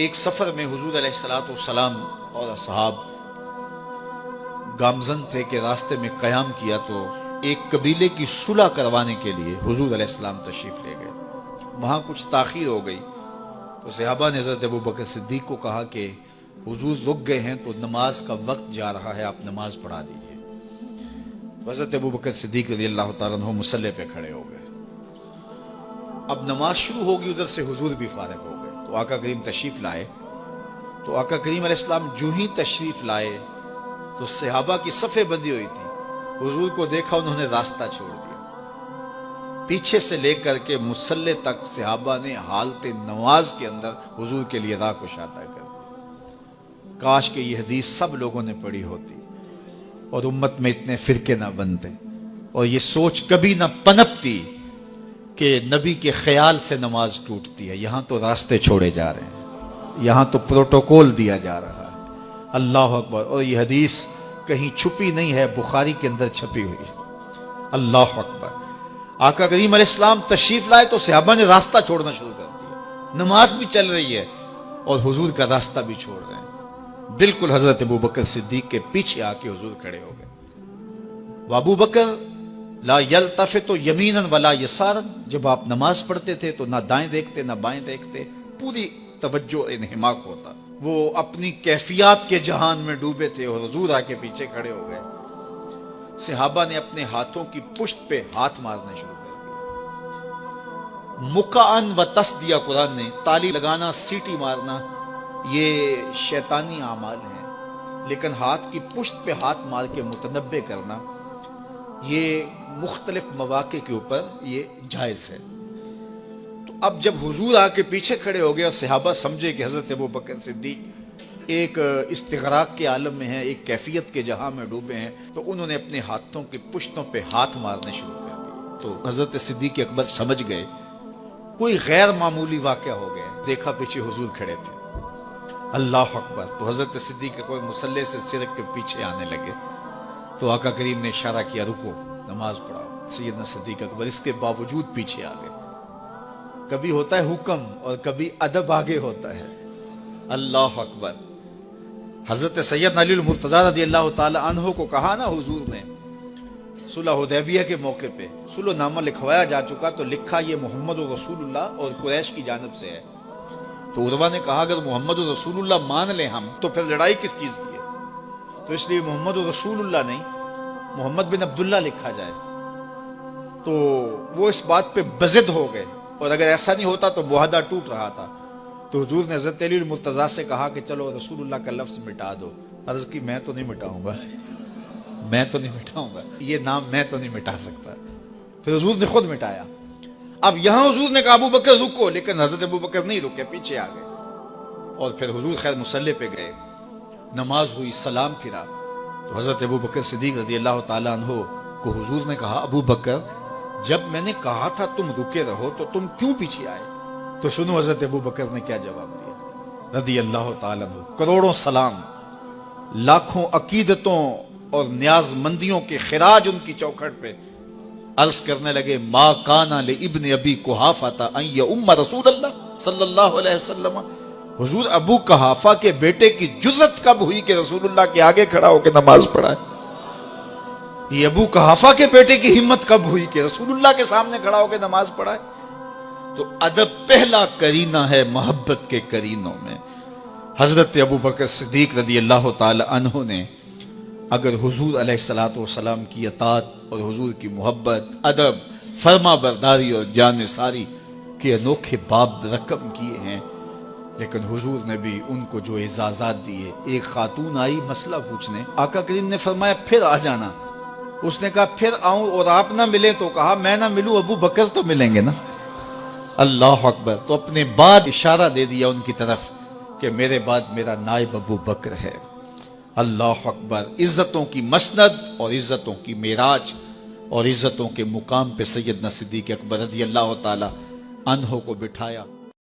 ایک سفر میں حضور علیہ السلام اور اصحاب گامزن تھے کہ راستے میں قیام کیا تو ایک قبیلے کی صلح کروانے کے لیے حضور علیہ السلام تشریف لے گئے. وہاں کچھ تاخیر ہو گئی تو صحابہ نے حضرت ابوبکر صدیق کو کہا کہ حضور رک گئے ہیں تو نماز کا وقت جا رہا ہے، آپ نماز پڑھا دیجئے. حضرت ابوبکر صدیق رضی اللہ تعالیٰ عنہ مصلی پہ کھڑے ہو گئے. اب نماز شروع ہوگی، ادھر سے حضور بھی فارغ ہو گئے تو آقا کریم تشریف لائے. تو آقا کریم علیہ السلام جو ہی تشریف لائے تو صحابہ کی صفیں بندی ہوئی تھی. حضور کو دیکھا، انہوں نے راستہ چھوڑ دیا. پیچھے سے لے کر کے مصلی تک صحابہ نے حالت نماز کے اندر حضور کے لیے راہ کشادہ کر دی. کاش کہ یہ حدیث سب لوگوں نے پڑھی ہوتی اور امت میں اتنے فرقے نہ بنتے اور یہ سوچ کبھی نہ پنپتی کہ نبی کے خیال سے نماز ٹوٹتی ہے. یہاں تو راستے چھوڑے جا رہے ہیں، یہاں تو پروٹوکول دیا جا رہا ہے. اللہ اکبر. اور یہ حدیث کہیں چھپی نہیں ہے، بخاری کے اندر چھپی ہوئی ہے. اللہ اکبر. آقا کریم علیہ السلام تشریف لائے تو صحابہ نے راستہ چھوڑنا شروع کر دیا. نماز بھی چل رہی ہے اور حضور کا راستہ بھی چھوڑ رہے ہیں. بالکل حضرت ابوبکر صدیق کے پیچھے آ کے حضور کھڑے ہو گئے. ابو بکر لا یلتفت یمینا ولا یسارا، جب آپ نماز پڑھتے تھے تو نہ دائیں دیکھتے نہ بائیں دیکھتے، پوری توجہ انہماک ہوتا. وہ اپنی کیفیات کے جہان میں ڈوبے تھے اور حضور آ کے پیچھے کھڑے ہو گئے. صحابہ نے اپنے ہاتھوں کی پشت پہ ہاتھ مارنے شروع کر دیے. مکعن و تس دیا قرآن نے. تالی لگانا، سیٹی مارنا یہ شیطانی اعمال ہیں، لیکن ہاتھ کی پشت پہ ہاتھ مار کے متنبع کرنا یہ مختلف مواقع کے اوپر یہ جائز ہے. تو اب جب حضور آ کے پیچھے کھڑے ہو گئے اور صحابہ سمجھے کہ حضرت ابوبکر صدیق ایک استغراق کے عالم میں ہیں، ایک کیفیت کے جہاں میں ڈوبے ہیں، تو انہوں نے اپنے ہاتھوں کی پشتوں پہ ہاتھ مارنے شروع کر دیے. تو حضرت صدیق اکبر سمجھ گئے کوئی غیر معمولی واقعہ ہو گیا. دیکھا پیچھے حضور کھڑے تھے. اللہ اکبر. تو حضرت صدیق کوئی مصلی سے سرک کے پیچھے آنے لگے تو آقا کریم نے اشارہ کیا رکو، نماز پڑھاؤ. سیدنا صدیق اکبر اس کے باوجود پیچھے آ گئے. کبھی ہوتا ہے حکم اور کبھی ادب آگے ہوتا ہے. اللہ اکبر. حضرت سیدنا علی المرتضیٰ رضی اللہ تعالی عنہ کو کہا نا حضور نے صلح حدیبیہ کے موقع پہ صلح نامہ لکھوایا جا چکا تو لکھا یہ محمد رسول اللہ اور قریش کی جانب سے ہے. تو عروہ نے کہا اگر محمد رسول اللہ مان لیں ہم تو پھر لڑائی کس چیز کی ہے؟ تو اس لیے محمد رسول اللہ نہیں، محمد بن عبداللہ لکھا جائے. تو وہ اس بات پہ بضد ہو گئے اور اگر ایسا نہیں ہوتا تو معاہدہ ٹوٹ رہا تھا. تو حضور نے حضرت علی المرتضیٰ سے کہا کہ چلو رسول اللہ کا لفظ مٹا دو. عرض کی میں تو نہیں مٹاؤں گا، میں تو نہیں مٹاؤں گا، یہ نام میں تو نہیں مٹا سکتا. پھر حضور نے خود مٹایا. اب یہاں حضور نے کہا ابو بکر رکو، لیکن حضرت ابو بکر نہیں رکے، پیچھے آ گئے. اور پھر حضور خیر مصلی پہ گئے، نماز ہوئی، سلام پھرا. تو حضرت ابو بکر صدیق رضی اللہ تعالیٰ عنہ کو حضور نے کہا ابو بکر جب میں نے کہا تھا تم رکے رہو تو تم کیوں پیچھے آئے؟ تو سنو حضرت ابو بکر نے کیا جواب دیا رضی اللہ تعالیٰ عنہ. کروڑوں سلام، لاکھوں عقیدتوں اور نیاز مندیوں کے خراج ان کی چوکھٹ پہ. عرض کرنے لگے ما کان لابن ابی قحافہ ان یؤم رسول اللہ صلی اللہ علیہ وسلم. حضور ابو قحافہ کے بیٹے کی جرت کب ہوئی کہ رسول اللہ کے آگے کھڑا ہو کے نماز پڑھائے؟ یہ ابو قحافہ کے بیٹے کی ہمت کب ہوئی کہ رسول اللہ کے سامنے کھڑا ہو کے نماز پڑھائے؟ تو ادب پہلا کرینہ ہے محبت کے کرینوں میں. حضرت ابو بکر صدیق رضی اللہ تعالی عنہ نے اگر حضور علیہ الصلوۃ والسلام کی اطاعت اور حضور کی محبت، ادب، فرما برداری اور جانثاری کے انوکھے باب رقم کیے ہیں، لیکن حضور نے بھی ان کو جو اعزازات دیے. ایک خاتون آئی مسئلہ پوچھنے، آقا کریم نے فرمایا پھر آ جانا. اس نے کہا پھر آؤں اور آپ نہ ملیں؟ تو کہا میں نہ ملوں ابو بکر تو ملیں گے نا. اللہ اکبر. تو اپنے بعد اشارہ دے دیا ان کی طرف کہ میرے بعد میرا نائب ابو بکر ہے. اللہ اکبر. عزتوں کی مسند اور عزتوں کی معراج اور عزتوں کے مقام پہ سیدنا صدیق اکبر رضی اللہ تعالی عنہ کو بٹھایا.